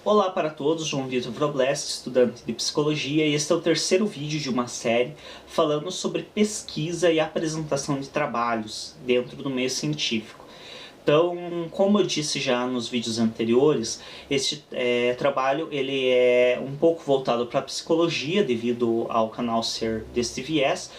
Olá para todos, João Vitor Wroblewski, estudante de Psicologia, e este é o terceiro vídeo de uma série falando sobre pesquisa e apresentação de trabalhos dentro do meio científico. Então, como eu disse já nos vídeos anteriores, este trabalho ele é um pouco voltado para a psicologia devido ao canal ser deste viés,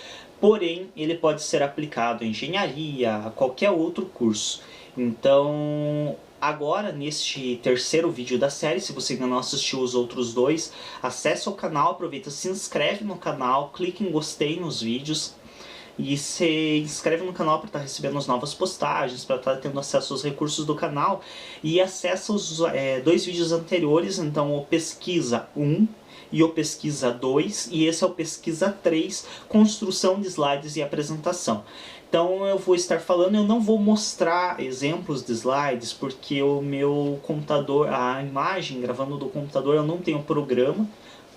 porém ele pode ser aplicado a engenharia, a qualquer outro curso. Então, agora, neste terceiro vídeo da série, se você ainda não assistiu os outros dois, acesse o canal, aproveita, se inscreve no canal, clique em gostei nos vídeos e se inscreve no canal para estar recebendo as novas postagens, para estar tendo acesso aos recursos do canal, e acessa os dois vídeos anteriores, então o Pesquisa 1 e o Pesquisa 2, e esse é o Pesquisa 3, Construção de Slides e Apresentação. Então eu vou estar falando, eu não vou mostrar exemplos de slides, porque o meu computador, a imagem gravando do computador, eu não tenho programa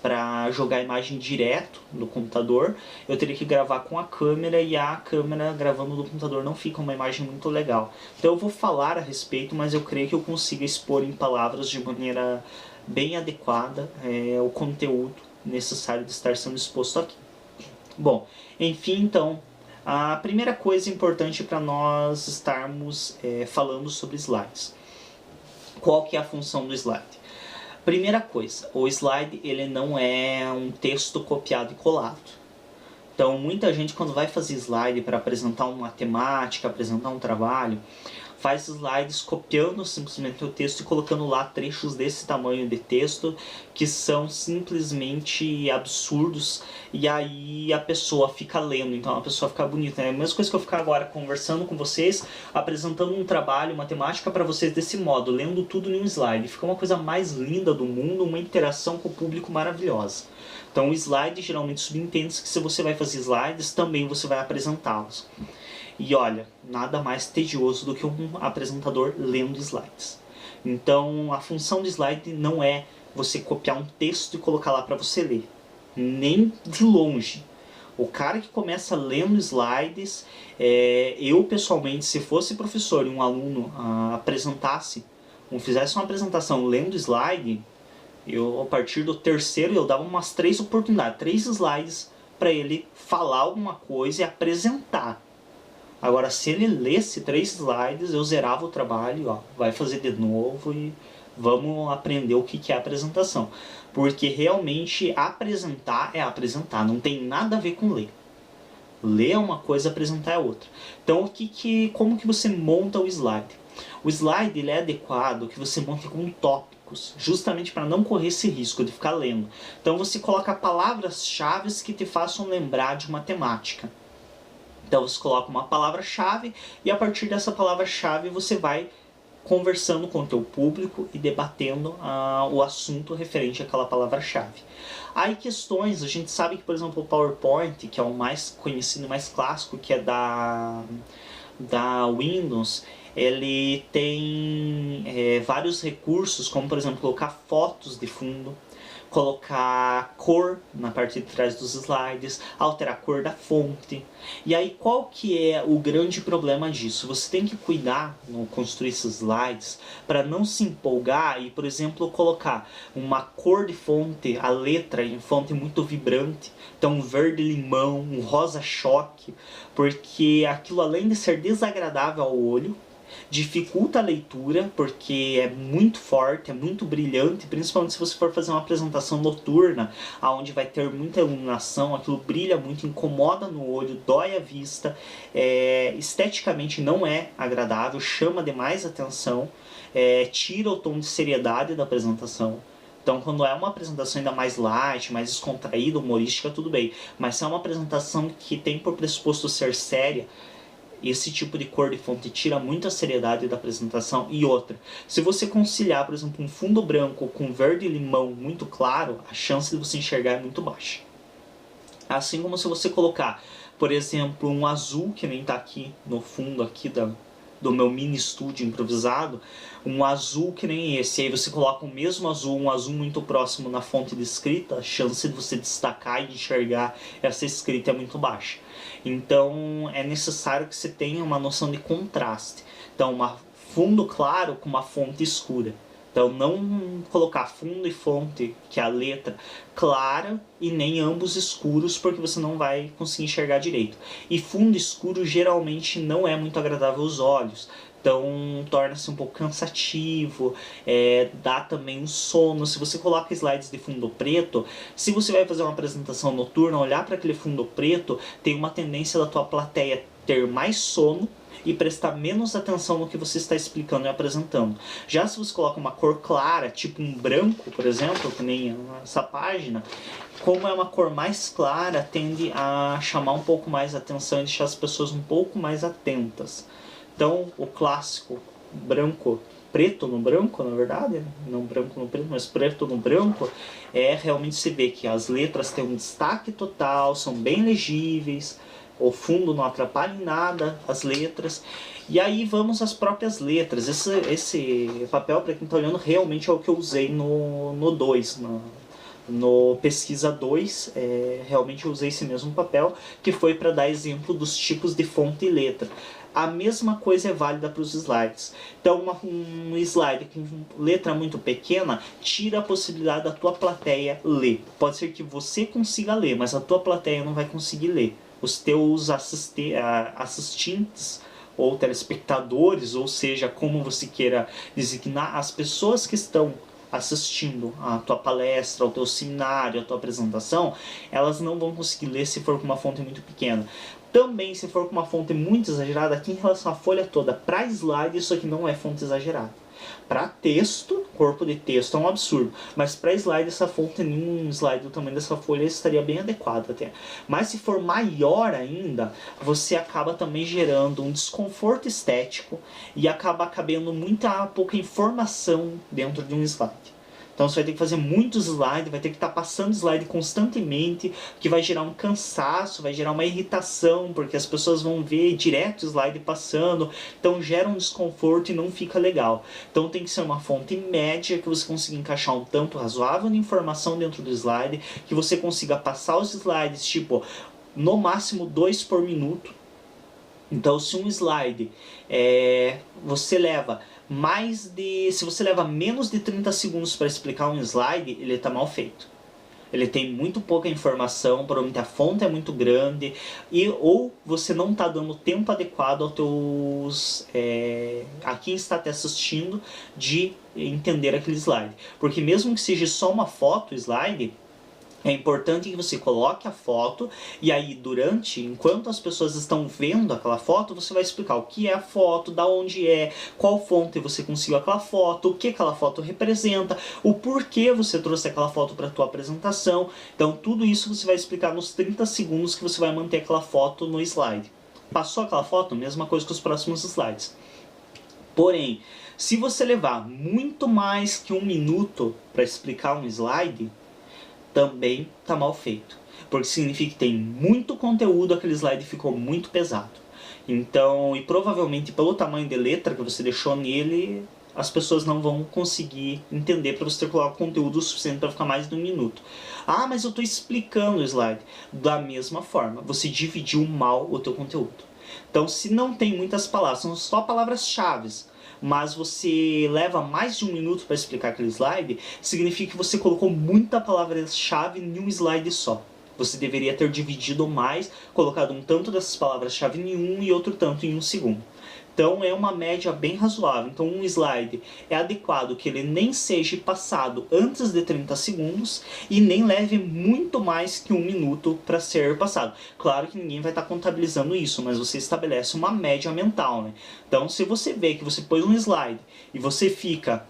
para jogar a imagem direto do computador. Eu teria que gravar com a câmera, e a câmera gravando do computador não fica uma imagem muito legal. Então eu vou falar a respeito, mas eu creio que eu consiga expor em palavras de maneira bem adequada o conteúdo necessário de estar sendo exposto aqui. Bom, enfim, então, a primeira coisa importante para nós estarmos falando sobre slides. Qual que é a função do slide? Primeira coisa, o slide ele não é um texto copiado e colado. Então muita gente, quando vai fazer slide para apresentar uma temática, apresentar um trabalho, faz slides copiando simplesmente o texto e colocando lá trechos desse tamanho de texto que são simplesmente absurdos, e aí a pessoa fica lendo, então a pessoa fica bonita. É a mesma coisa que eu ficar agora conversando com vocês, apresentando um trabalho, uma temática para vocês desse modo, lendo tudo em um slide. Fica uma coisa mais linda do mundo, uma interação com o público maravilhosa. Então o slide geralmente subentende-se que se você vai fazer slides, também você vai apresentá-los. E olha, nada mais tedioso do que um apresentador lendo slides. Então a função do slide não é você copiar um texto e colocar lá para você ler. Nem de longe. O cara que começa lendo slides, eu pessoalmente, se fosse professor e um aluno fizesse uma apresentação lendo slide, eu, a partir do terceiro, eu dava umas 3 oportunidades, 3 slides para ele falar alguma coisa e apresentar. Agora, se ele lesse 3 slides, eu zerava o trabalho, ó, vai fazer de novo e vamos aprender o que é a apresentação. Porque realmente apresentar é apresentar, não tem nada a ver com ler. Ler é uma coisa, apresentar é outra. Então, como que você monta o slide? O slide ele é adequado que você monte com tópicos, justamente para não correr esse risco de ficar lendo. Então, você coloca palavras-chave que te façam lembrar de uma temática. Então você coloca uma palavra-chave e a partir dessa palavra-chave você vai conversando com o teu público e debatendo o assunto referente àquela palavra-chave. Aí questões, a gente sabe que, por exemplo, o PowerPoint, que é o mais conhecido, mais clássico, que é da Windows, ele tem vários recursos, como por exemplo colocar fotos de fundo, colocar cor na parte de trás dos slides, alterar a cor da fonte. E aí qual que é o grande problema disso? Você tem que cuidar no construir esses slides para não se empolgar e, por exemplo, colocar uma cor de fonte, a letra em fonte muito vibrante, então um verde limão, um rosa choque, porque aquilo, além de ser desagradável ao olho, dificulta a leitura, porque é muito forte, é muito brilhante, principalmente se você for fazer uma apresentação noturna, onde vai ter muita iluminação, aquilo brilha muito, incomoda no olho, dói a vista, esteticamente não é agradável, chama demais atenção, tira o tom de seriedade da apresentação. Então, quando é uma apresentação ainda mais light, mais descontraída, humorística, tudo bem. Mas se é uma apresentação que tem por pressuposto ser séria, esse tipo de cor de fonte tira muito a seriedade da apresentação. E outra, se você conciliar, por exemplo, um fundo branco com verde limão muito claro, a chance de você enxergar é muito baixa. Assim como se você colocar, por exemplo, um azul, que nem está aqui no fundo aqui do meu mini estúdio improvisado, um azul que nem esse, aí você coloca o mesmo azul, um azul muito próximo na fonte de escrita, a chance de você destacar e enxergar essa escrita é muito baixa. Então é necessário que você tenha uma noção de contraste. Então, um fundo claro com uma fonte escura. Então não colocar fundo e fonte, que é a letra, clara e nem ambos escuros, porque você não vai conseguir enxergar direito. E fundo escuro geralmente não é muito agradável aos olhos. Então torna-se um pouco cansativo, dá também um sono. Se você coloca slides de fundo preto, se você vai fazer uma apresentação noturna, olhar para aquele fundo preto, tem uma tendência da tua plateia ter mais sono e prestar menos atenção no que você está explicando e apresentando. Já se você coloca uma cor clara, tipo um branco, por exemplo, que nem essa página, como é uma cor mais clara, tende a chamar um pouco mais a atenção e deixar as pessoas um pouco mais atentas. Então, o clássico branco, preto no branco, na verdade, não branco no preto, mas preto no branco, realmente se vê que as letras têm um destaque total, são bem legíveis, o fundo não atrapalha em nada as letras. E aí vamos às próprias letras. Esse papel, para quem está olhando, realmente é o que eu usei no 2, no pesquisa 2, realmente eu usei esse mesmo papel, que foi para dar exemplo dos tipos de fonte e letra. A mesma coisa é válida para os slides. Então um slide com letra muito pequena tira a possibilidade da tua plateia ler. Pode ser que você consiga ler, mas a tua plateia não vai conseguir ler. Os teus assistentes ou telespectadores, ou seja, como você queira designar, as pessoas que estão assistindo a tua palestra, ao teu seminário, a tua apresentação, elas não vão conseguir ler se for com uma fonte muito pequena. Também, se for com uma fonte muito exagerada, aqui em relação à folha toda, para slide, isso aqui não é fonte exagerada. Para texto, corpo de texto é um absurdo, mas para slide, essa fonte, nenhum slide do tamanho dessa folha estaria bem adequado até. Mas se for maior ainda, você acaba também gerando um desconforto estético e acaba cabendo muita pouca informação dentro de um slide. Então você vai ter que fazer muitos slides, vai ter que estar passando slide constantemente, que vai gerar um cansaço, vai gerar uma irritação, porque as pessoas vão ver direto o slide passando, então gera um desconforto e não fica legal. Então tem que ser uma fonte média, que você consiga encaixar um tanto razoável de informação dentro do slide, que você consiga passar os slides, tipo, no máximo 2 por minuto. Então se um slide você leva se você leva menos de 30 segundos para explicar um slide, ele está mal feito. Ele tem muito pouca informação, provavelmente a fonte é muito grande, ou você não está dando tempo adequado aos teus, a quem está te assistindo, de entender aquele slide. Porque mesmo que seja só uma foto, slide, é importante que você coloque a foto e aí enquanto as pessoas estão vendo aquela foto, você vai explicar o que é a foto, da onde é, qual fonte você conseguiu aquela foto, o que aquela foto representa, o porquê você trouxe aquela foto para a tua apresentação. Então tudo isso você vai explicar nos 30 segundos que você vai manter aquela foto no slide. Passou aquela foto? Mesma coisa que os próximos slides. Porém, se você levar muito mais que 1 minuto para explicar um slide, também está mal feito, porque significa que tem muito conteúdo, aquele slide ficou muito pesado. Então, e provavelmente pelo tamanho de letra que você deixou nele, as pessoas não vão conseguir entender para você ter colocado conteúdo suficiente para ficar mais de 1 minuto. Ah, mas eu estou explicando o slide. Da mesma forma, você dividiu mal o teu conteúdo. Então, se não tem muitas palavras, são só palavras-chave, mas você leva mais de 1 minuto para explicar aquele slide, significa que você colocou muita palavra-chave em um slide só. Você deveria ter dividido mais, colocado um tanto dessas palavras-chave em um e outro tanto em um segundo. Então é uma média bem razoável. Então um slide é adequado que ele nem seja passado antes de 30 segundos e nem leve muito mais que 1 minuto para ser passado. Claro que ninguém vai estar contabilizando isso, mas você estabelece uma média mental, né? Então se você vê que você pôs um slide e você fica...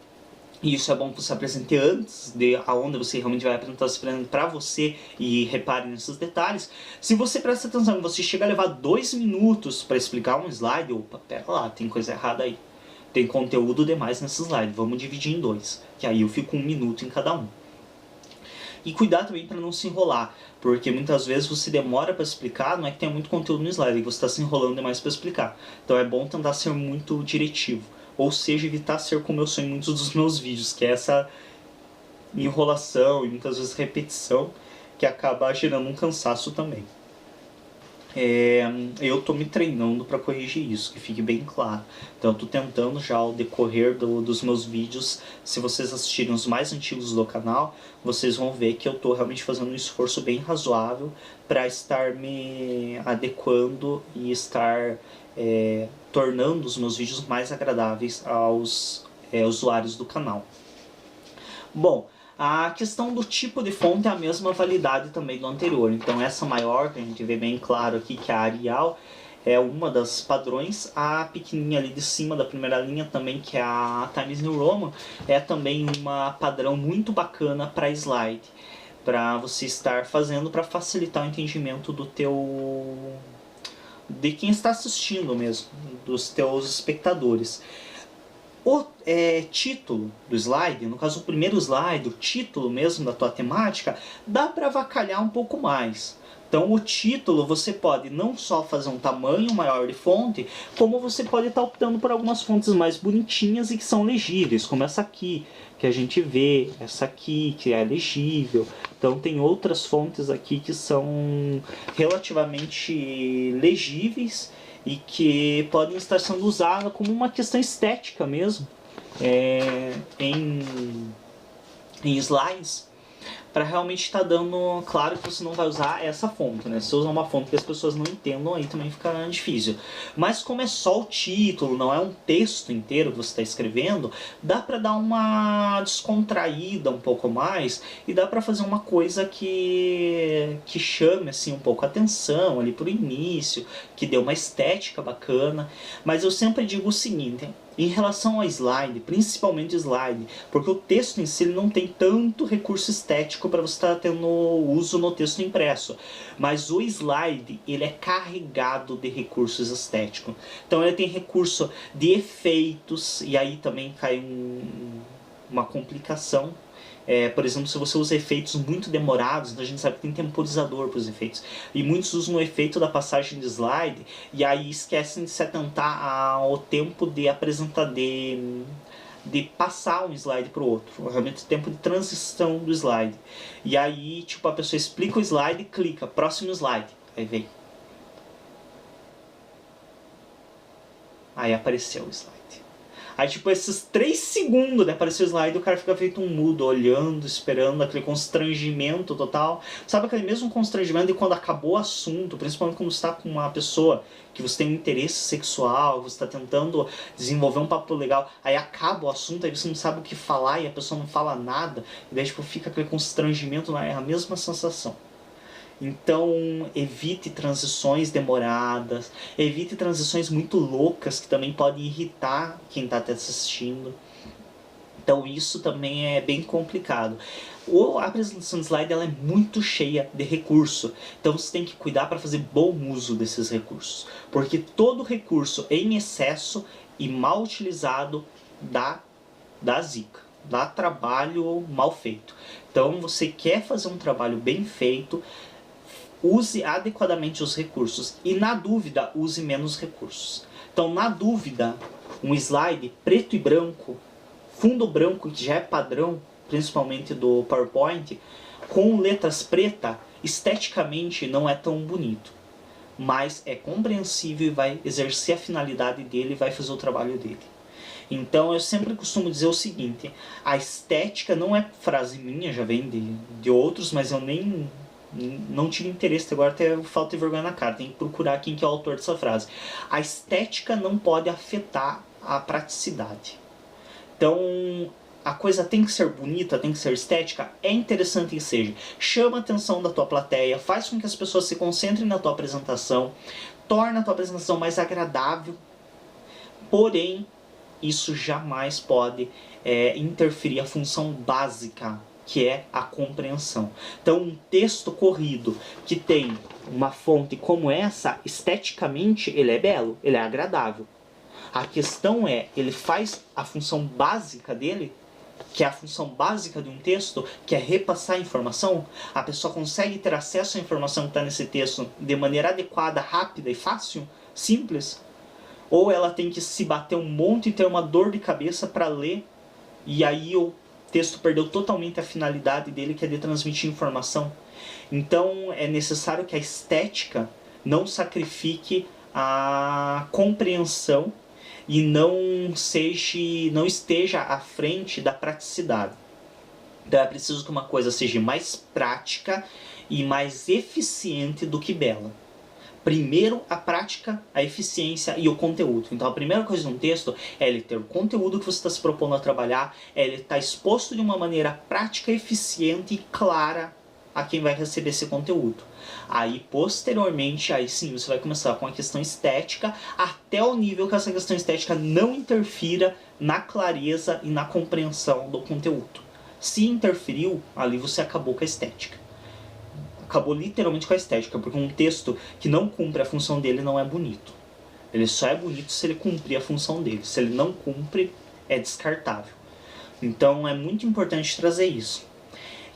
E isso é bom que você apresente antes de aonde você realmente vai apresentar para você, e repare nesses detalhes. Se você presta atenção e você chega a levar 2 minutos para explicar um slide, opa, pera lá, tem coisa errada aí. Tem conteúdo demais nesse slide, vamos dividir em 2, que aí eu fico 1 minuto em cada um. E cuidado também para não se enrolar, porque muitas vezes você demora para explicar, não é que tenha muito conteúdo no slide, você está se enrolando demais para explicar. Então é bom tentar ser muito diretivo. Ou seja, evitar ser como eu sou em muitos dos meus vídeos, que é essa enrolação e muitas vezes repetição, que acaba gerando um cansaço também. eu tô me treinando para corrigir isso, que fique bem claro. Então eu tô tentando já ao decorrer dos meus vídeos, se vocês assistirem os mais antigos do canal, vocês vão ver que eu tô realmente fazendo um esforço bem razoável para estar me adequando e estar tornando os meus vídeos mais agradáveis aos usuários do canal. Bom, a questão do tipo de fonte é a mesma validade também do anterior. Então essa maior, que a gente vê bem claro aqui, que é a Arial, é uma das padrões. A pequenininha ali de cima da primeira linha também, que é a Times New Roman, é também uma padrão muito bacana para slide, para você estar fazendo para facilitar o entendimento de quem está assistindo mesmo, dos teus espectadores. O título do slide, no caso o primeiro slide, o título mesmo da tua temática, dá para avacalhar um pouco mais. Então o título você pode não só fazer um tamanho maior de fonte, como você pode estar optando por algumas fontes mais bonitinhas e que são legíveis, como essa aqui, que a gente vê, essa aqui, que é legível. Então tem outras fontes aqui que são relativamente legíveis e que podem estar sendo usadas como uma questão estética mesmo, em slides, para realmente estar dando claro que você não vai usar essa fonte, né? Se você usar uma fonte que as pessoas não entendam, aí também fica difícil. Mas como é só o título, não é um texto inteiro que você está escrevendo, dá para dar uma descontraída um pouco mais e dá para fazer uma coisa que chame assim um pouco a atenção ali pro início, que dê uma estética bacana. Mas eu sempre digo o seguinte: em relação ao slide, principalmente slide, porque o texto em si ele não tem tanto recurso estético para você estar tendo uso no texto impresso, mas o slide ele é carregado de recursos estéticos. Então ele tem recurso de efeitos, e aí também cai uma complicação. Por exemplo, se você usa efeitos muito demorados, então a gente sabe que tem temporizador para os efeitos, e muitos usam o efeito da passagem de slide e aí esquecem de se atentar ao tempo de apresentar, de passar um slide para o outro, realmente o tempo de transição do slide. E aí tipo, a pessoa explica o slide e clica próximo slide, aí vem, aí apareceu o slide. Aí, tipo, esses 3 segundos de aparecer o slide, o cara fica feito um mudo, olhando, esperando, aquele constrangimento total. Sabe aquele mesmo constrangimento de quando acabou o assunto, principalmente quando você está com uma pessoa que você tem um interesse sexual, você está tentando desenvolver um papo legal, aí acaba o assunto, aí você não sabe o que falar e a pessoa não fala nada, e daí, tipo, fica aquele constrangimento, é a mesma sensação. Então, evite transições demoradas, evite transições muito loucas que também podem irritar quem está te assistindo. Então isso também é bem complicado. A apresentação de slide ela é muito cheia de recurso, então você tem que cuidar para fazer bom uso desses recursos, porque todo recurso em excesso e mal utilizado dá zica, dá trabalho mal feito. Então você quer fazer um trabalho bem feito, use adequadamente os recursos e, na dúvida, use menos recursos. Então, na dúvida, um slide preto e branco, fundo branco, que já é padrão, principalmente do PowerPoint, com letras pretas, esteticamente não é tão bonito, mas é compreensível e vai exercer a finalidade dele e vai fazer o trabalho dele. Então eu sempre costumo dizer o seguinte: a estética não é frase minha, já vem de outros, mas eu não tive interesse, agora até falta de vergonha na cara, tem que procurar quem que é o autor dessa frase. A estética não pode afetar a praticidade. Então, a coisa tem que ser bonita, tem que ser estética, é interessante que seja. Chama a atenção da tua plateia, faz com que as pessoas se concentrem na tua apresentação, torna a tua apresentação mais agradável, porém, isso jamais pode interferir a função básica, que é a compreensão. Então, um texto corrido que tem uma fonte como essa, esteticamente ele é belo, ele é agradável. A questão é, ele faz a função básica dele, que é a função básica de um texto, que é repassar a informação. A pessoa consegue ter acesso à informação que está nesse texto de maneira adequada, rápida e fácil, simples? Ou ela tem que se bater um monte e ter uma dor de cabeça para ler, e aí o texto perdeu totalmente a finalidade dele, que é de transmitir informação. Então é necessário que a estética não sacrifique a compreensão e não esteja à frente da praticidade. Então é preciso que uma coisa seja mais prática e mais eficiente do que bela. Primeiro a prática, a eficiência e o conteúdo. Então a primeira coisa de um texto é ele ter o conteúdo que você está se propondo a trabalhar, é ele estar exposto de uma maneira prática, eficiente e clara a quem vai receber esse conteúdo. Aí posteriormente, aí sim, você vai começar com a questão estética, até o nível que essa questão estética não interfira na clareza e na compreensão do conteúdo. Se interferiu, ali você acabou com a estética. Acabou literalmente com a estética, porque um texto que não cumpre a função dele não é bonito. Ele só é bonito se ele cumprir a função dele. Se ele não cumpre, é descartável. Então é muito importante trazer isso.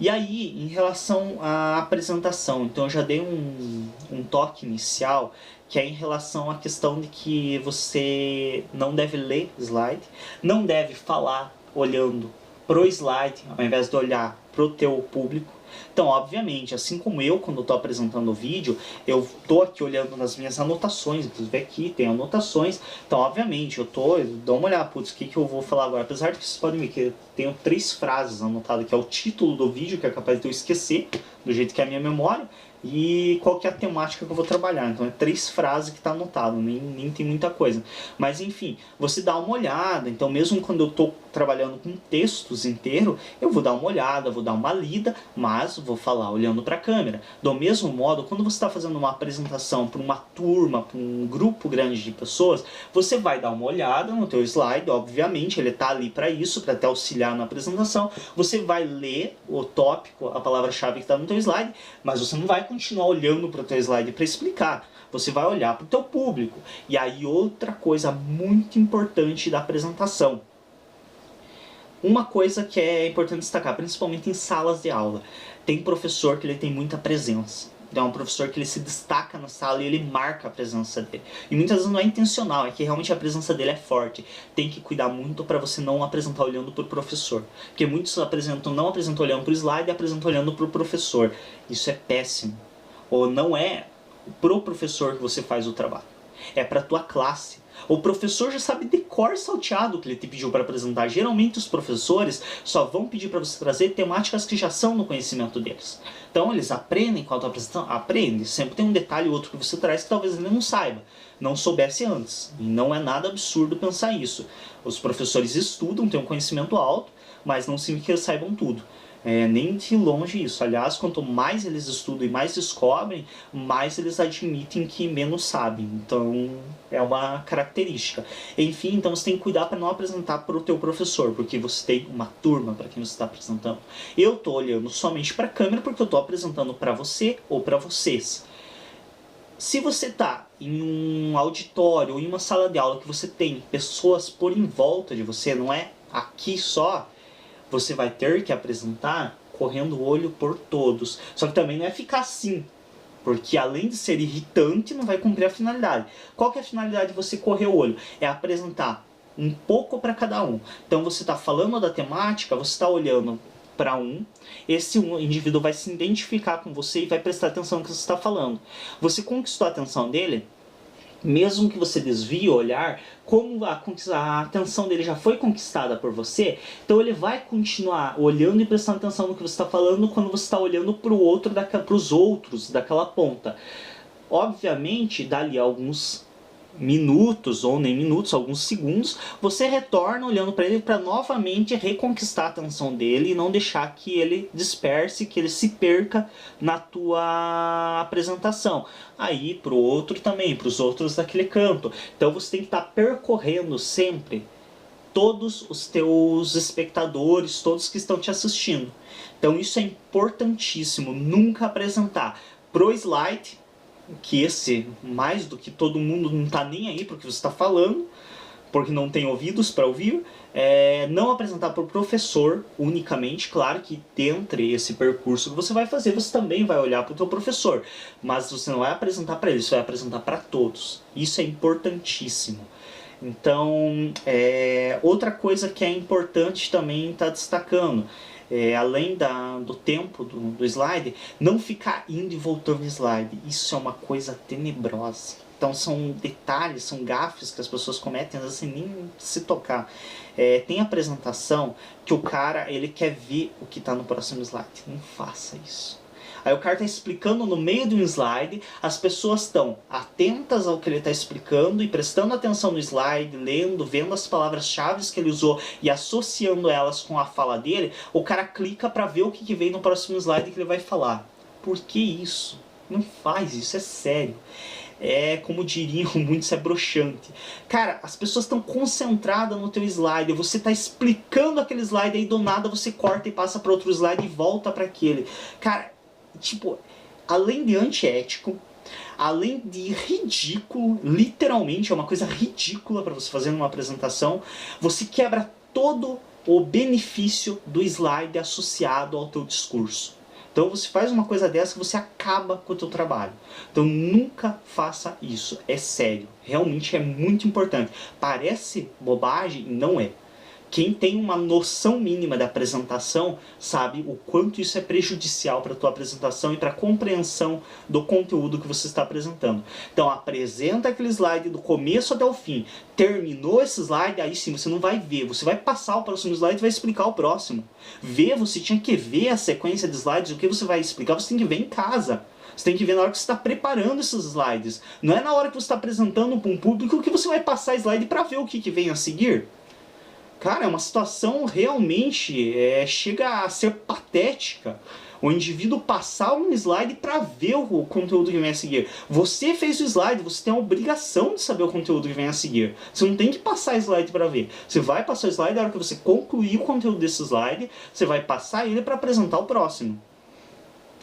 E aí, em relação à apresentação, então eu já dei um toque inicial, que é em relação à questão de que você não deve ler slide, não deve falar olhando pro slide, ao invés de olhar pro teu público. Então, obviamente, assim como eu, quando eu estou apresentando o vídeo, eu estou aqui olhando nas minhas anotações, inclusive aqui tem anotações, então, obviamente, eu dou uma olhada, putz, o que eu vou falar agora? Apesar de que vocês podem ver que eu tenho 3 frases anotadas, que é o título do vídeo, que é capaz de eu esquecer, do jeito que é a minha memória, e qual que é a temática que eu vou trabalhar. Então é 3 frases que está anotado, nem tem muita coisa. Mas enfim, você dá uma olhada. Então mesmo quando eu estou trabalhando com textos inteiro, eu vou dar uma olhada, vou dar uma lida, mas vou falar olhando para a câmera. Do mesmo modo, quando você está fazendo uma apresentação para uma turma, para um grupo grande de pessoas, você vai dar uma olhada no teu slide, obviamente, ele está ali para isso, para te auxiliar na apresentação. Você vai ler o tópico, a palavra-chave que está no teu slide, mas você não vai continuar olhando para o teu slide para explicar. Você vai olhar para o teu público. E aí outra coisa muito importante da apresentação. Uma coisa que é importante destacar, principalmente em salas de aula. Tem professor que ele tem muita presença. Então é um professor que ele se destaca na sala e ele marca a presença dele. E muitas vezes não é intencional, é que realmente a presença dele é forte. Tem que cuidar muito para você não apresentar olhando para o professor. Porque muitos não apresentam olhando para o slide e apresentam olhando para o professor. Isso é péssimo. Ou não é pro professor que você faz o trabalho. É para a tua classe. O professor já sabe de cor salteado o que ele te pediu para apresentar. Geralmente os professores só vão pedir para você trazer temáticas que já são no conhecimento deles. Então eles aprendem com a tua apresentação? Aprendem. Sempre tem um detalhe ou outro que você traz que talvez ele não saiba. Não soubesse antes. E não é nada absurdo pensar isso. Os professores estudam, têm um conhecimento alto, mas não significa que eles saibam tudo. Nem de longe isso. Aliás, quanto mais eles estudam e mais descobrem, mais eles admitem que menos sabem. Então, é uma característica. Enfim, então você tem que cuidar para não apresentar para o teu professor, porque você tem uma turma para quem você está apresentando. Eu estou olhando somente para a câmera porque eu estou apresentando para você ou para vocês. Se você está em um auditório ou em uma sala de aula que você tem pessoas por em volta de você, não é aqui só, você vai ter que apresentar correndo o olho por todos. Só que também não é ficar assim, porque além de ser irritante, não vai cumprir a finalidade. Qual que é a finalidade de você correr o olho? É apresentar um pouco para cada um. Então você está falando da temática, você está olhando para esse indivíduo vai se identificar com você e vai prestar atenção no que você está falando. Você conquistou a atenção dele? Mesmo que você desvie o olhar, como a atenção dele já foi conquistada por você, então ele vai continuar olhando e prestando atenção no que você está falando quando você está olhando para os outros daquela ponta. Obviamente, dali alguns minutos, ou nem minutos, alguns segundos, você retorna olhando para ele para novamente reconquistar a atenção dele e não deixar que ele disperse, que ele se perca na tua apresentação. Aí para o outro também, para os outros daquele canto. Então você tem que estar percorrendo sempre todos os teus espectadores, todos que estão te assistindo. Então isso é importantíssimo, nunca apresentar pro slide, que esse, mais do que todo mundo, não está nem aí porque você está falando, porque não tem ouvidos para ouvir. Não apresentar para o professor unicamente, claro que dentro esse percurso que você vai fazer, você também vai olhar para o teu professor, mas você não vai apresentar para ele, você vai apresentar para todos. Isso é importantíssimo. Então, outra coisa que é importante também estar destacando, além do tempo do slide, não ficar indo e voltando no slide. Isso é uma coisa tenebrosa. Então são detalhes, são gafes que as pessoas cometem, às vezes sem nem se tocar. Tem apresentação que o cara ele quer ver o que está no próximo slide. Não faça isso. Aí o cara está explicando no meio de um slide, as pessoas estão atentas ao que ele está explicando e prestando atenção no slide, lendo, vendo as palavras-chave que ele usou e associando elas com a fala dele. O cara clica para ver o que vem no próximo slide que ele vai falar. Por que isso? Não faz isso, é sério. Como diriam muitos, é broxante. Cara, as pessoas estão concentradas no teu slide, você está explicando aquele slide, aí do nada você corta e passa para outro slide e volta para aquele. Cara, tipo, além de antiético, além de ridículo, literalmente é uma coisa ridícula para você fazer numa apresentação, você quebra todo o benefício do slide associado ao teu discurso. Então você faz uma coisa dessa que você acaba com o teu trabalho. Então nunca faça isso, é sério, realmente é muito importante. Parece bobagem, não é. Quem tem uma noção mínima da apresentação sabe o quanto isso é prejudicial para a tua apresentação e para a compreensão do conteúdo que você está apresentando. Então apresenta aquele slide do começo até o fim. Terminou esse slide, aí sim você não vai ver. Você vai passar o próximo slide e vai explicar o próximo. Você tinha que ver a sequência de slides, o que você vai explicar, você tem que ver em casa. Você tem que ver na hora que você está preparando esses slides. Não é na hora que você está apresentando para um público que você vai passar slide para ver o que vem a seguir. Cara, é uma situação realmente, chega a ser patética. O indivíduo passar um slide para ver o conteúdo que vem a seguir. Você fez o slide, você tem a obrigação de saber o conteúdo que vem a seguir. Você não tem que passar slide para ver. Você vai passar o slide na hora que você concluir o conteúdo desse slide, você vai passar ele para apresentar o próximo.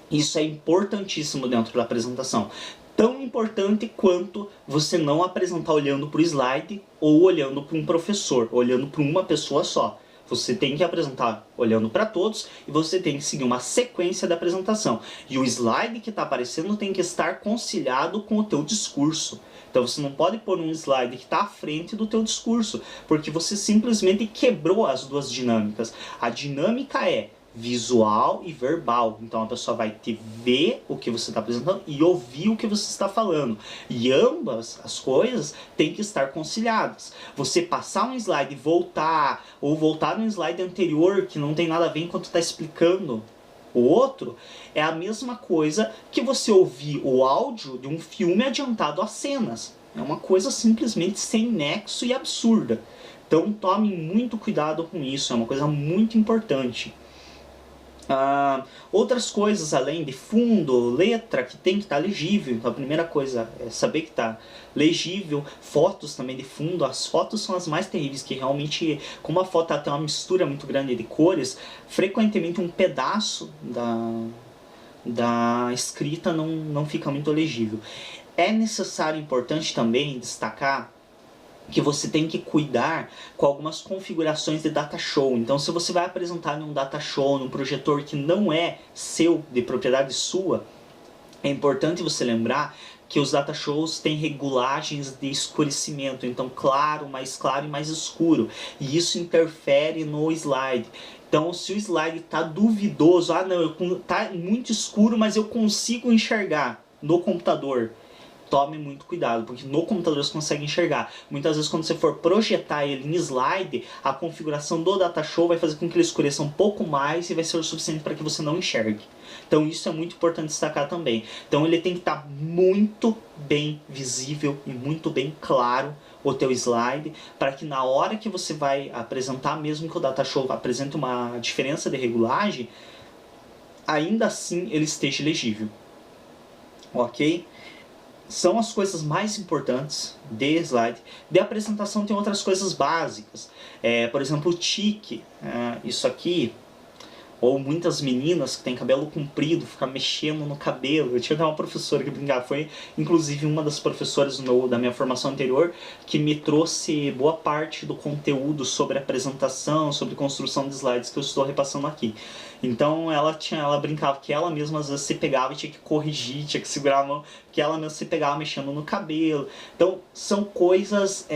Isso é importantíssimo dentro da apresentação. Tão importante quanto você não apresentar olhando para o slide ou olhando para um professor, olhando para uma pessoa só. Você tem que apresentar olhando para todos e você tem que seguir uma sequência da apresentação. E o slide que está aparecendo tem que estar conciliado com o teu discurso. Então você não pode pôr um slide que está à frente do teu discurso, porque você simplesmente quebrou as duas dinâmicas. A dinâmica é visual e verbal. Então a pessoa vai te ver o que você está apresentando e ouvir o que você está falando. E ambas as coisas têm que estar conciliadas. Você passar um slide e voltar, ou voltar no slide anterior que não tem nada a ver enquanto está explicando o outro, é a mesma coisa que você ouvir o áudio de um filme adiantado às cenas. É uma coisa simplesmente sem nexo e absurda. Então tome muito cuidado com isso, é uma coisa muito importante. Outras coisas além de fundo, letra, que tem que estar legível. Então a primeira coisa é saber que está legível. Fotos também de fundo, as fotos são as mais terríveis, que realmente, como a foto tem uma mistura muito grande de cores, frequentemente um pedaço da escrita não fica muito legível. É necessário, importante também destacar que você tem que cuidar com algumas configurações de data show. Então se você vai apresentar num data show, num projetor que não é seu, de propriedade sua, é importante você lembrar que os data shows têm regulagens de escurecimento, então claro e mais escuro, e isso interfere no slide. Então se o slide está duvidoso, está muito escuro, mas eu consigo enxergar no computador, tome muito cuidado, porque no computador você consegue enxergar. Muitas vezes quando você for projetar ele em slide, a configuração do data show vai fazer com que ele escureça um pouco mais e vai ser o suficiente para que você não enxergue. Então isso é muito importante destacar também. Então ele tem que estar muito bem visível e muito bem claro o teu slide, para que na hora que você vai apresentar, mesmo que o data show apresente uma diferença de regulagem, ainda assim ele esteja legível. Ok? São as coisas mais importantes de slide. De apresentação tem outras coisas básicas. Por exemplo, o tique. Isso aqui. Ou muitas meninas que têm cabelo comprido, ficam mexendo no cabelo. Eu tinha até uma professora que brincava. Foi inclusive uma das professoras da minha formação anterior que me trouxe boa parte do conteúdo sobre apresentação, sobre construção de slides que eu estou repassando aqui. Então ela brincava que ela mesma às vezes se pegava e tinha que corrigir, tinha que segurar a mão, que ela mesma se pegava mexendo no cabelo. Então são coisas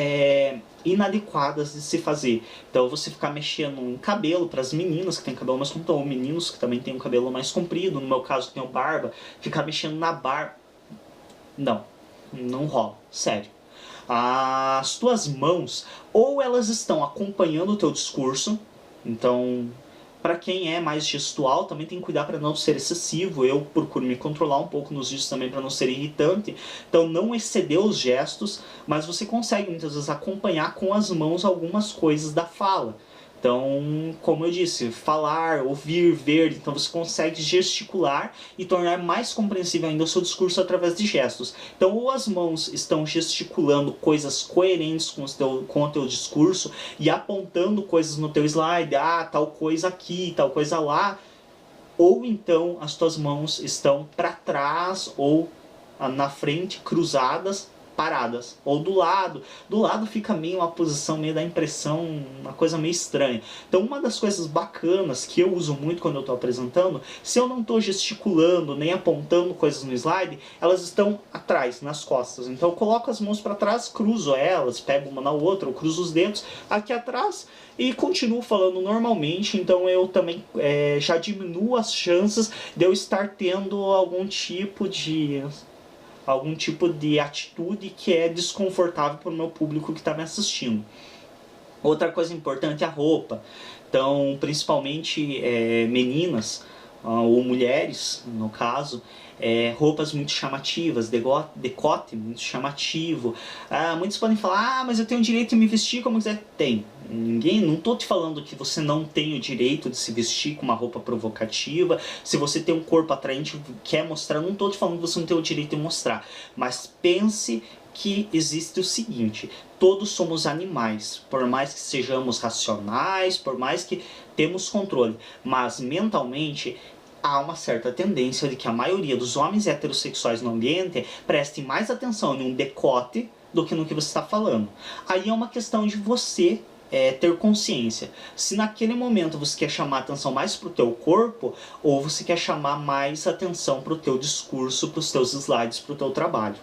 inadequadas de se fazer. Então você ficar mexendo em cabelo para as meninas que têm cabelo mais comprido, ou meninos que também têm um cabelo mais comprido, no meu caso que tenho barba, ficar mexendo na barba, não rola, sério. As tuas mãos, ou elas estão acompanhando o teu discurso, então para quem é mais gestual também tem que cuidar para não ser excessivo. Eu procuro me controlar um pouco nos vídeos também para não ser irritante, então não exceder os gestos, mas você consegue muitas vezes acompanhar com as mãos algumas coisas da fala. Então, como eu disse, falar, ouvir, ver, então você consegue gesticular e tornar mais compreensível ainda o seu discurso através de gestos. Então, ou as mãos estão gesticulando coisas coerentes com o teu discurso e apontando coisas no teu slide, tal coisa aqui, tal coisa lá, ou então as tuas mãos estão para trás ou na frente, cruzadas, paradas, ou do lado. Do lado fica meio uma posição, meio da impressão, uma coisa meio estranha. Então uma das coisas bacanas que eu uso muito quando eu estou apresentando, se eu não estou gesticulando, nem apontando coisas no slide, elas estão atrás, nas costas. Então eu coloco as mãos para trás, cruzo elas, pego uma na outra, ou cruzo os dedos aqui atrás e continuo falando normalmente. Então eu também já diminuo as chances de eu estar tendo algum tipo de atitude que é desconfortável para o meu público que está me assistindo. Outra coisa importante é a roupa. Então, principalmente meninas ou mulheres, no caso, roupas muito chamativas, decote muito chamativo. Muitos podem falar, mas eu tenho o direito de me vestir como quiser. Tem. Não estou te falando que você não tem o direito de se vestir com uma roupa provocativa. Se você tem um corpo atraente e quer mostrar, não estou te falando que você não tem o direito de mostrar. Mas pense que existe o seguinte: todos somos animais, por mais que sejamos racionais, por mais que temos controle, mas mentalmente há uma certa tendência de que a maioria dos homens heterossexuais no ambiente prestem mais atenção em um decote do que no que você está falando. Aí é uma questão de você ter consciência. Se naquele momento você quer chamar atenção mais para o teu corpo, ou você quer chamar mais atenção para o teu discurso, para os teus slides, para o teu trabalho.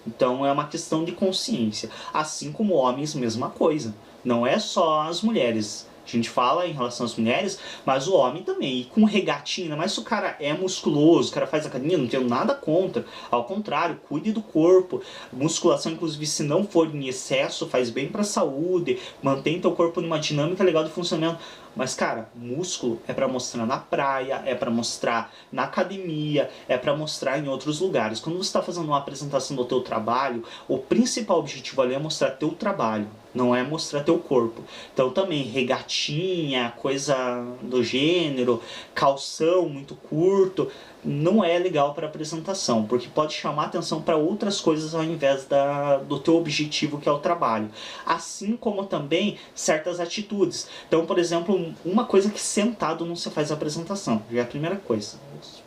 Então é uma questão de consciência. Assim como homens, mesma coisa. Não é só as mulheres. A gente fala em relação às mulheres, mas o homem também. E com regatinha, mas se o cara é musculoso, o cara faz academia, não tenho nada contra. Ao contrário, cuide do corpo. Musculação, inclusive, se não for em excesso, faz bem para a saúde. Mantém teu corpo numa dinâmica legal de funcionamento. Mas, cara, músculo é para mostrar na praia, é para mostrar na academia, é para mostrar em outros lugares. Quando você está fazendo uma apresentação do teu trabalho, o principal objetivo ali é mostrar teu trabalho, não é mostrar teu corpo. Então também regatinha, coisa do gênero, calção muito curto, não é legal para apresentação, porque pode chamar atenção para outras coisas ao invés do teu objetivo, que é o trabalho. Assim como também certas atitudes. Então, por exemplo, uma coisa que sentado não se faz apresentação, já é a primeira coisa.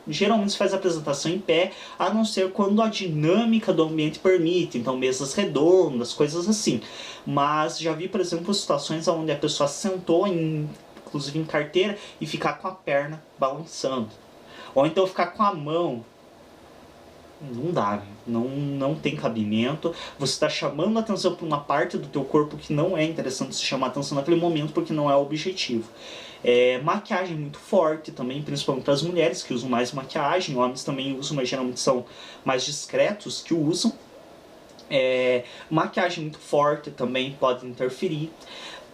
Geralmente se faz a apresentação em pé, a não ser quando a dinâmica do ambiente permite, então mesas redondas, coisas assim. Mas já vi, por exemplo, situações onde a pessoa sentou, inclusive em carteira, e ficar com a perna balançando. Ou então ficar com a mão. Não dá, não tem cabimento. Você está chamando a atenção para uma parte do teu corpo que não é interessante se chamar a atenção naquele momento, porque não é o objetivo. Maquiagem muito forte também, principalmente para as mulheres que usam mais maquiagem. Homens também usam, mas geralmente são mais discretos que usam. Maquiagem muito forte também pode interferir.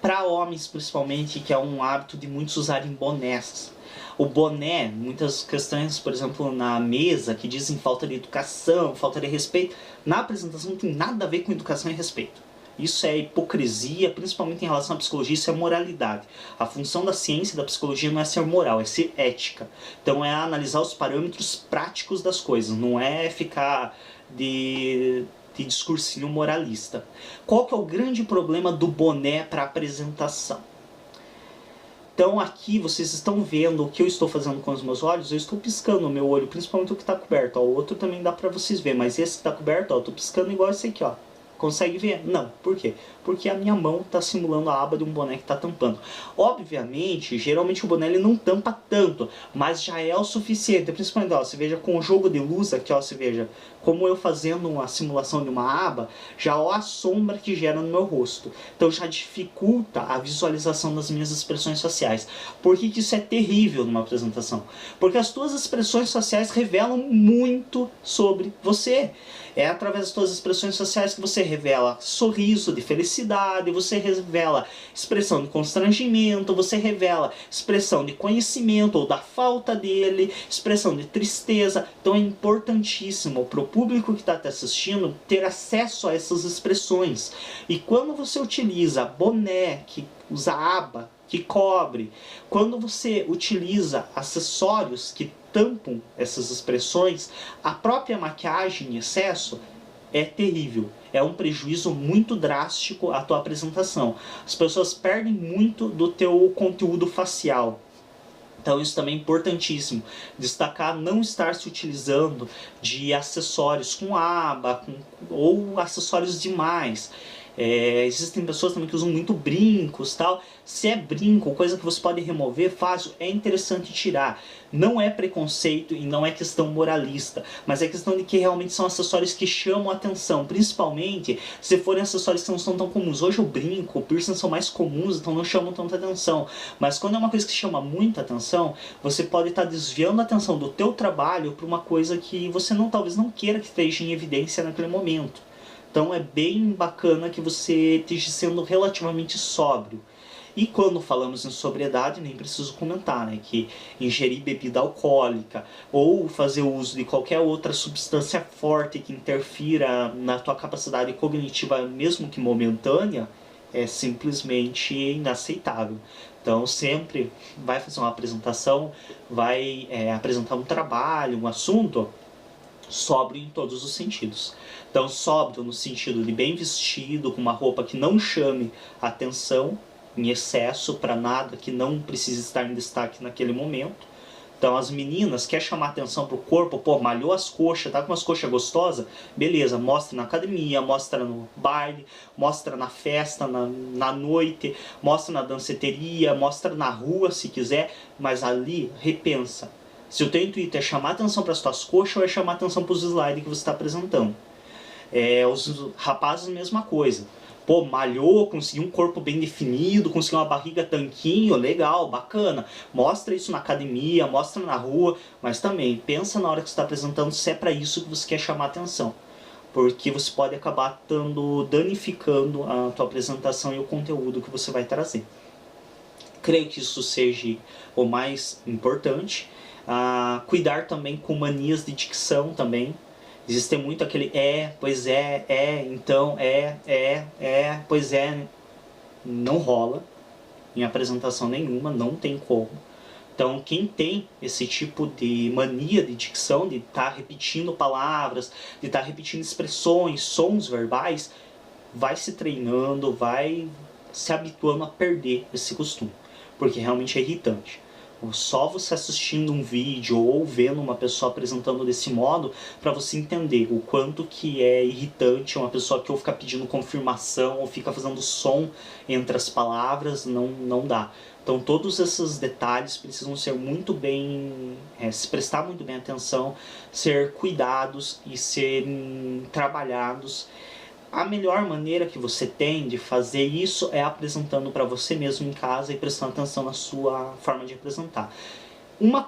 Para homens, principalmente, que é um hábito de muitos usarem bonés. O boné, muitas questões, por exemplo, na mesa, que dizem falta de educação, falta de respeito, na apresentação não tem nada a ver com educação e respeito. Isso é hipocrisia, principalmente em relação à psicologia, isso é moralidade. A função da ciência e da psicologia não é ser moral, é ser ética. Então é analisar os parâmetros práticos das coisas, não é ficar de discursinho moralista. Qual que é o grande problema do boné para apresentação? Então aqui vocês estão vendo o que eu estou fazendo com os meus olhos, eu estou piscando o meu olho, principalmente o que está coberto. O outro também dá para vocês verem, mas esse que está coberto, eu estou piscando igual esse aqui, ó. Consegue ver? Não. Por quê? Porque a minha mão está simulando a aba de um boné que está tampando. Obviamente, geralmente o boné ele não tampa tanto, mas já é o suficiente. Principalmente, ó, você veja com o jogo de luz aqui, ó, você veja como eu fazendo uma simulação de uma aba, já ó a sombra que gera no meu rosto. Então já dificulta a visualização das minhas expressões faciais. Por que isso é terrível numa apresentação? Porque as tuas expressões faciais revelam muito sobre você. É através das tuas expressões faciais que você revela sorriso de felicidade, você revela expressão de constrangimento, você revela expressão de conhecimento ou da falta dele, expressão de tristeza. Então é importantíssimo para o público que está te assistindo ter acesso a essas expressões. E quando você utiliza boné, que usa aba, que cobre, quando você utiliza acessórios que tampam essas expressões, a própria maquiagem em excesso é terrível. É um prejuízo muito drástico à tua apresentação. As pessoas perdem muito do teu conteúdo facial. Então isso também é importantíssimo. Destacar não estar se utilizando de acessórios com aba ou acessórios demais. Existem pessoas também que usam muito brincos, tal. Se é brinco, coisa que você pode remover fácil, é interessante tirar. Não é preconceito e não é questão moralista, mas é questão de que realmente são acessórios que chamam a atenção, principalmente se forem acessórios que não são tão comuns. Hoje o brinco, o piercing são mais comuns, então não chamam tanta atenção. Mas quando é uma coisa que chama muita atenção, você pode estar desviando a atenção do teu trabalho para uma coisa que você talvez não queira que esteja em evidência naquele momento. Então é bem bacana que você esteja sendo relativamente sóbrio. E quando falamos em sobriedade, nem preciso comentar, né, que ingerir bebida alcoólica ou fazer uso de qualquer outra substância forte que interfira na tua capacidade cognitiva, mesmo que momentânea, é simplesmente inaceitável. Então sempre vai fazer uma apresentação, vai apresentar um trabalho, um assunto, sóbrio em todos os sentidos. Então sóbrio no sentido de bem vestido, com uma roupa que não chame atenção em excesso para nada, que não precise estar em destaque naquele momento. Então as meninas, quer chamar atenção pro corpo, pô, malhou as coxas, tá com umas coxas gostosas, beleza, mostra na academia, mostra no baile, mostra na festa, na noite, mostra na danceteria, mostra na rua se quiser, mas ali repensa. Se o teu intuito é chamar atenção para as tuas coxas ou é chamar atenção para os slides que você está apresentando. Os rapazes, mesma coisa. Pô, malhou, conseguiu um corpo bem definido, conseguiu uma barriga tanquinho, legal, bacana. Mostra isso na academia, mostra na rua, mas também pensa na hora que você está apresentando se é para isso que você quer chamar atenção. Porque você pode acabar danificando a tua apresentação e o conteúdo que você vai trazer. Creio que isso seja o mais importante. Cuidar também com manias de dicção também. Existe muito aquele pois então, pois é. Não rola em apresentação nenhuma, não tem como. Então quem tem esse tipo de mania de dicção, de estar repetindo palavras, de estar repetindo expressões, sons verbais, vai se treinando, vai se habituando a perder esse costume, porque realmente é irritante. Só você assistindo um vídeo ou vendo uma pessoa apresentando desse modo para você entender o quanto que é irritante uma pessoa que ou fica pedindo confirmação ou fica fazendo som entre as palavras, não dá. Então todos esses detalhes precisam ser muito bem, se prestar muito bem atenção, ser cuidados e serem trabalhados. A melhor maneira que você tem de fazer isso é apresentando para você mesmo em casa e prestando atenção na sua forma de apresentar. Uma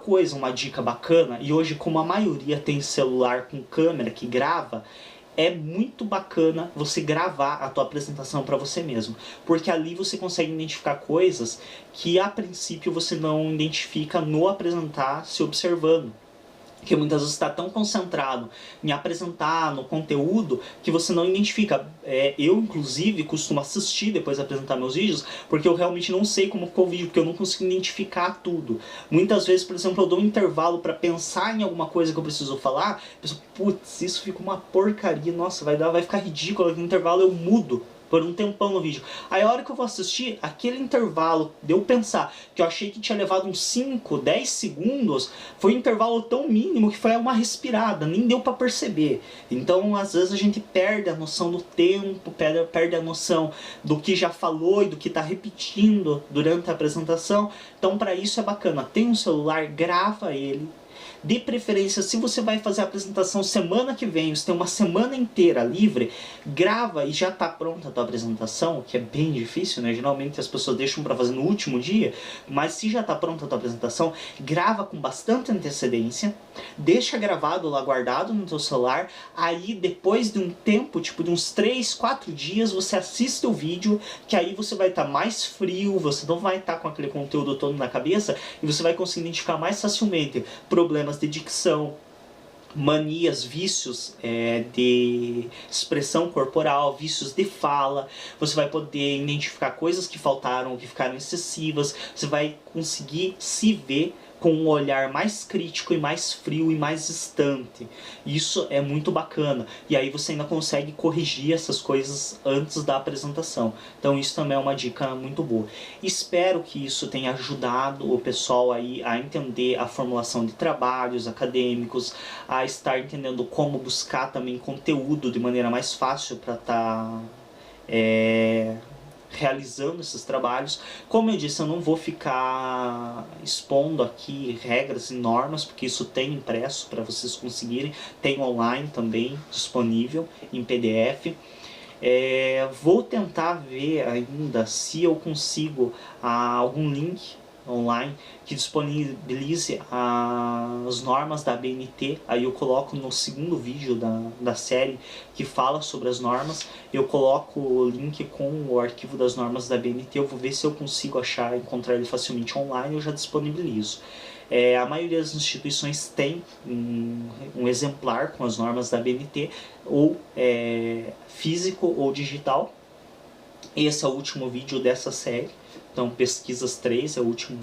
dica bacana, e hoje como a maioria tem celular com câmera que grava, é muito bacana você gravar a tua apresentação para você mesmo, porque ali você consegue identificar coisas que a princípio você não identifica no apresentar se observando. Que muitas vezes está tão concentrado em apresentar no conteúdo que você não identifica. Eu, inclusive, costumo assistir depois de apresentar meus vídeos, porque eu realmente não sei como ficou o vídeo, porque eu não consigo identificar tudo. Muitas vezes, por exemplo, eu dou um intervalo para pensar em alguma coisa que eu preciso falar, eu penso, putz, isso fica uma porcaria, nossa, vai ficar ridículo, no intervalo eu mudo por um tempão no vídeo. Aí a hora que eu vou assistir, aquele intervalo de eu pensar que eu achei que tinha levado uns 5, 10 segundos, foi um intervalo tão mínimo que foi uma respirada, nem deu pra perceber. Então às vezes a gente perde a noção do tempo, perde a noção do que já falou e do que tá repetindo durante a apresentação. Então para isso é bacana, tem um celular, grava ele. De preferência, se você vai fazer a apresentação semana que vem, você tem uma semana inteira livre, grava e já está pronta a tua apresentação, que é bem difícil, né? Geralmente as pessoas deixam para fazer no último dia, mas se já está pronta a tua apresentação, grava com bastante antecedência, deixa gravado lá guardado no teu celular, aí depois de um tempo, tipo de uns 3, 4 dias, você assiste o vídeo, que aí você vai estar mais frio, você não vai estar com aquele conteúdo todo na cabeça, e você vai conseguir identificar mais facilmente problemas de dicção, manias, vícios de expressão corporal, vícios de fala. Você vai poder identificar coisas que faltaram, que ficaram excessivas. Você vai conseguir se ver com um olhar mais crítico e mais frio e mais distante. Isso é muito bacana. E aí você ainda consegue corrigir essas coisas antes da apresentação. Então isso também é uma dica muito boa. Espero que isso tenha ajudado o pessoal aí a entender a formulação de trabalhos acadêmicos, a estar entendendo como buscar também conteúdo de maneira mais fácil para estar realizando esses trabalhos. Como eu disse, eu não vou ficar expondo aqui regras e normas, porque isso tem impresso para vocês conseguirem, tem online também disponível em PDF. Vou tentar ver ainda se eu consigo algum link online que disponibilize as normas da ABNT. Aí eu coloco no segundo vídeo da série que fala sobre as normas, eu coloco o link com o arquivo das normas da ABNT. Eu vou ver se eu consigo encontrar ele facilmente online, eu já disponibilizo. A maioria das instituições tem um exemplar com as normas da ABNT, ou físico ou digital. Esse é o último vídeo dessa série. Então, Pesquisas 3 é o último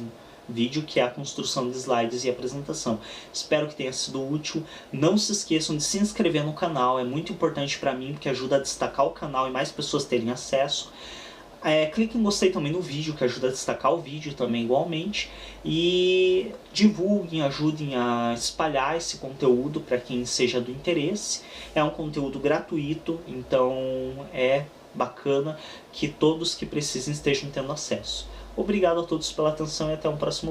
vídeo, que é a construção de slides e apresentação. Espero que tenha sido útil. Não se esqueçam de se inscrever no canal, é muito importante para mim, porque ajuda a destacar o canal e mais pessoas terem acesso. Clique em gostei também no vídeo, que ajuda a destacar o vídeo também igualmente. E divulguem, ajudem a espalhar esse conteúdo para quem seja do interesse. É um conteúdo gratuito, então é bacana que todos que precisem estejam tendo acesso. Obrigado a todos pela atenção e até um próximo vídeo.